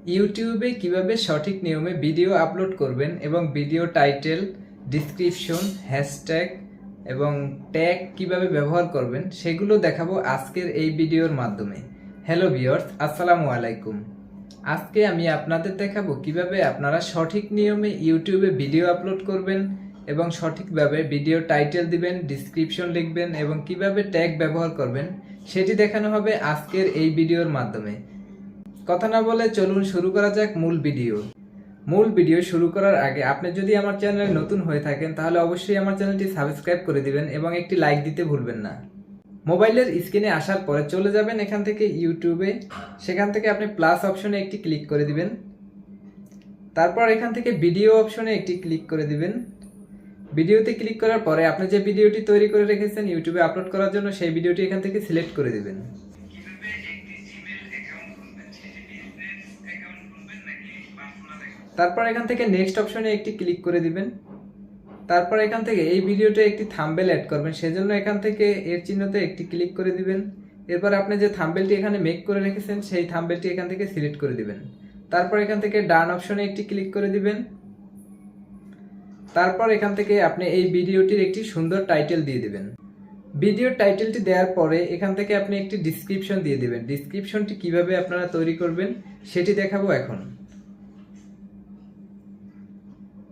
ইউটিউবে কিভাবে সঠিক নিয়মে ভিডিও আপলোড করবেন এবং ভিডিও টাইটেল, ডিসক্রিপশন, হ্যাশট্যাগ এবং ট্যাগ কিভাবে ব্যবহার করবেন সেগুলো দেখাবো আজকের এই ভিডিওর মাধ্যমে। হ্যালো ভিউয়ার্স, আসসালামু আলাইকুম। আজকে আমি আপনাদের দেখাবো কিভাবে আপনারা সঠিক নিয়মে ইউটিউবে ভিডিও আপলোড করবেন এবং সঠিকভাবে ভিডিও টাইটেল দিবেন, ডিসক্রিপশন লিখবেন এবং কিভাবে ট্যাগ ব্যবহার করবেন সেটি দেখানো হবে আজকের এই ভিডিওর মাধ্যমে। কথা না বলে চলুন শুরু করা যাক মূল ভিডিও শুরু করার আগে আপনি যদি আমার চ্যানেলে নতুন হয়ে থাকেন তাহলে অবশ্যই আমার চ্যানেলটি সাবস্ক্রাইব করে দিবেন এবং একটি লাইক দিতে ভুলবেন না। মোবাইলের স্ক্রিনে আসার পরে চলে যাবেন এখান থেকে ইউটিউবে। সেখান থেকে আপনি প্লাস অপশনে একটি ক্লিক করে দিবেন। তারপর এখান থেকে ভিডিও অপশনে একটি ক্লিক করে দিবেন। ভিডিওতে ক্লিক করার পরে আপনি যে ভিডিওটি তৈরি করে রেখেছেন ইউটিউবে আপলোড করার জন্য সেই ভিডিওটি এখান থেকে সিলেক্ট করে দিবেন। তারপর এখান থেকে নেক্সট অপশনে একটি ক্লিক করে দিবেন। তারপর এখান থেকে এই ভিডিওতে একটি থাম্বনেল অ্যাড করবেন, সেজন্য এখান থেকে এর চিহ্নতে একটি ক্লিক করে দিবেন। এরপর আপনি যে থাম্বনেলটি এখানে মেক করে রেখেছেন সেই থাম্বনেলটি এখান থেকে সিলেক্ট করে দিবেন। তারপর এখান থেকে ডান অপশনে একটি ক্লিক করে দিবেন। তারপর এখান থেকে আপনি এই ভিডিওটির একটি সুন্দর টাইটেল দিয়ে দিবেন। ভিডিওর টাইটেলটি দেওয়ার পরে এখান থেকে আপনি একটি ডিসক্রিপশন দিয়ে দিবেন। ডিসক্রিপশনটি কিভাবে আপনারা তৈরি করবেন সেটি দেখাবো এখন।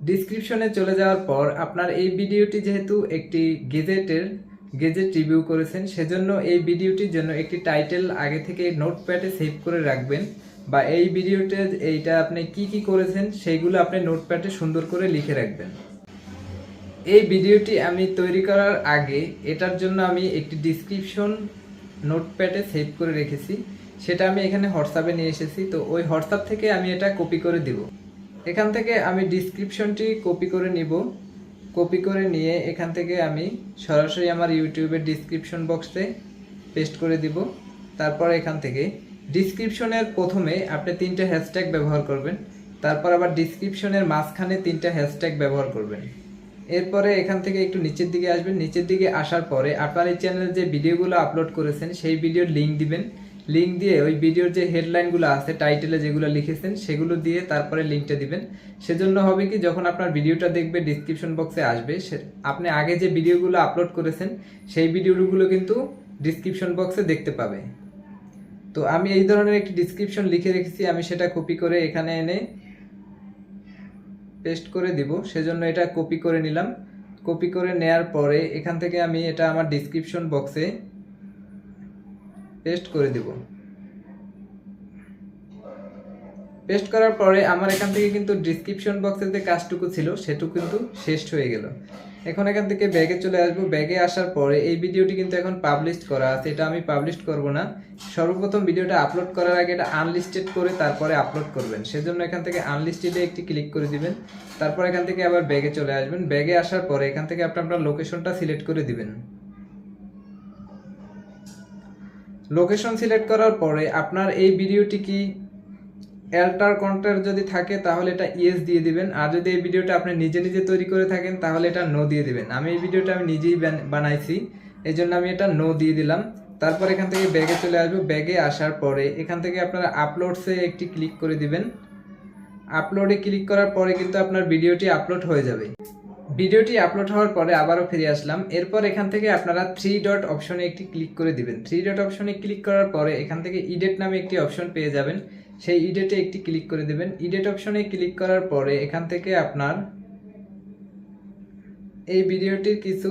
ডিসক্রিপশনে চলে যাওয়ার পর আপনার এই ভিডিওটি যেহেতু একটি গেজেট রিভিউ করেছেন, সেজন্য এই ভিডিওটির জন্য একটি টাইটেল আগে থেকে নোটপ্যাডে সেভ করে রাখবেন, বা এই ভিডিওতে এইটা আপনি কি করেছেন সেইগুলো আপনি নোটপ্যাডে সুন্দর করে লিখে রাখবেন। এই ভিডিওটি আমি তৈরি করার আগে এটার জন্য আমি একটি ডিসক্রিপশন নোটপ্যাডে সেভ করে রেখেছি, সেটা আমি এখানে হোয়াটসঅ্যাপে নিয়ে এসেছি। তো ওই হোয়াটসঅ্যাপ থেকে আমি এটা কপি করে দিব। এখান থেকে আমি ডিসক্রিপশনটি কপি করে নিব। কপি করে নিয়ে এখান থেকে আমি সরাসরি আমার ইউটিউবের ডিসক্রিপশন বক্সে পেস্ট করে দিব। তারপর এখান থেকে ডিসক্রিপশনের প্রথমে আপনি 3টে হ্যাশট্যাগ ব্যবহার করবেন। তারপর আবার ডিসক্রিপশনের মাঝখানে 3টে হ্যাশট্যাগ ব্যবহার করবেন। এরপরে এখান থেকে একটু নিচের দিকে আসবেন। নিচের দিকে আসার পরে আপনার এই চ্যানেলে যে ভিডিওগুলো আপলোড করেছেন সেই ভিডিওর লিঙ্ক দিবেন। লিঙ্ক দিয়ে ওই ভিডিওর যে হেডলাইনগুলো আছে, টাইটেলে যেগুলো লিখেছেন সেগুলো দিয়ে তারপরে লিঙ্কটা দিবেন। সেজন্য হবে কি, যখন আপনার ভিডিওটা দেখবে ডিসক্রিপশন বক্সে আসবে, আপনি আগে যে ভিডিওগুলো আপলোড করেছেন সেই ভিডিওগুলো কিন্তু ডিসক্রিপশন বক্সে দেখতে পাবে। তো আমি এই ধরনের একটি ডিসক্রিপশন লিখে রেখেছি, আমি সেটা কপি করে এখানে এনে পেস্ট করে দিব। সেজন্য এটা কপি করে নিলাম। কপি করে নেয়ার পরে এখান থেকে আমি এটা আমার ডিসক্রিপশন বক্সে পেস্ট করে দিব। পেস্ট করার পরে আমার এখান থেকে কিন্তু ডিসক্রিপশন বক্সের যে কাজটুকু ছিল সেটুকু কিন্তু শেষ হয়ে গেল। এখন এখান থেকে ব্যাগে চলে আসবো। ব্যাগে আসার পরে এই ভিডিওটি কিন্তু এখন পাবলিশ করা আছে, এটা আমি পাবলিশ করব না। সর্বপ্রথম ভিডিওটা আপলোড করার আগে এটা আনলিস্টেড করে তারপরে আপলোড করবেন। সেজন্য এখান থেকে আনলিস্টেডে একটি ক্লিক করে দিবেন। তারপর এখান থেকে আবার ব্যাগে চলে আসবেন। ব্যাগে আসার পরে এখান থেকে আপনার লোকেশনটা সিলেক্ট করে দিবেন। লোকেশন সিলেক্ট করার পরে আপনার এই ভিডিওটি কি অ্যাল্টার কন্টেন্ট যদি থাকে তাহলে এটা ইয়েস দিয়ে দিবেন, আর যদি এই ভিডিওটা আপনি নিজে তৈরি করে থাকেন তাহলে এটা নো দিয়ে দিবেন। আমি এই ভিডিওটা আমি নিজেই বানাইছি, এই জন্য আমি এটা নো দিয়ে দিলাম। তারপর এখান থেকে ব্যাগে চলে আসবো। ব্যাগে আসার পরে এখান থেকে আপনারা আপলোডসে একটি ক্লিক করে দিবেন। আপলোডে ক্লিক করার পরে কিন্তু আপনার ভিডিওটি আপলোড হয়ে যাবে। ভিডিওটি আপলোড হওয়ার পরে আবারও ফিরে আসলাম। এরপর এখান থেকে আপনারা 3 ডট অপশনে একটি ক্লিক করে দিবেন। 3 ডট অপশনে ক্লিক করার পরে এখান থেকে এডিট নামে একটি অপশন পেয়ে যাবেন, সেই এডিটে একটি ক্লিক করে দিবেন। এডিট অপশনে ক্লিক করার পরে এখান থেকে আপনার এই ভিডিওটির কিছু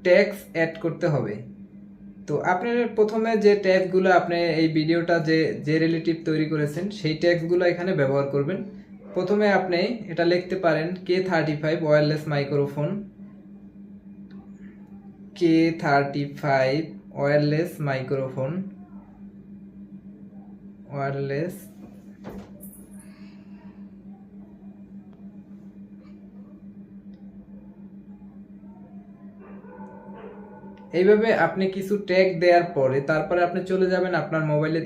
ট্যাগস অ্যাড করতে হবে। তো আপনার প্রথমে যে ট্যাগগুলো আপনি এই ভিডিওটা যে রিলেটিভ তৈরি করেছেন সেই ট্যাগসগুলো এখানে ব্যবহার করবেন। প্রথমে আপনি এটা লিখতে পারেন K35 wireless microphone, K35 wireless microphone, wireless এইভাবে আপনি কিছু ট্যাগ দেওয়ার পরে তারপরে আপনি চলে যাবেন আপনার মোবাইলের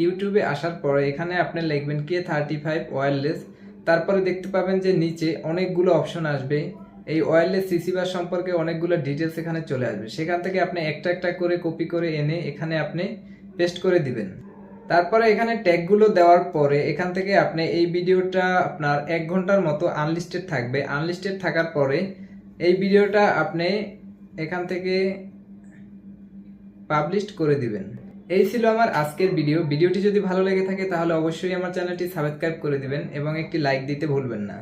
ইউটিউবে আসার পরে এখানে আপনি লিখবেন K35 ওয়্যারলেস। তারপরে দেখতে পাবেন যে নিচে অনেকগুলো অপশন আসবে, এই ওয়্যারলেস রিসিভার সম্পর্কে অনেকগুলো ডিটেলস এখানে চলে আসবে। সেখান থেকে আপনি একটা করে কপি করে এনে এখানে আপনি পেস্ট করে দিবেন। তারপরে এখানে ট্যাগগুলো দেওয়ার পরে এখান থেকে আপনি এই ভিডিওটা আপনার 1 ঘন্টার মতো আনলিস্টেড থাকবে। আনলিস্টেড থাকার পরে এই ভিডিওটা আপনি এখান থেকে পাবলিশ করে দিবেন। এই ছিল আমার আজকের ভিডিওটি যদি ভালো লেগে থাকে তাহলে অবশ্যই আমার চ্যানেলটি সাবস্ক্রাইব করে দিবেন এবং একটি লাইক দিতে ভুলবেন না।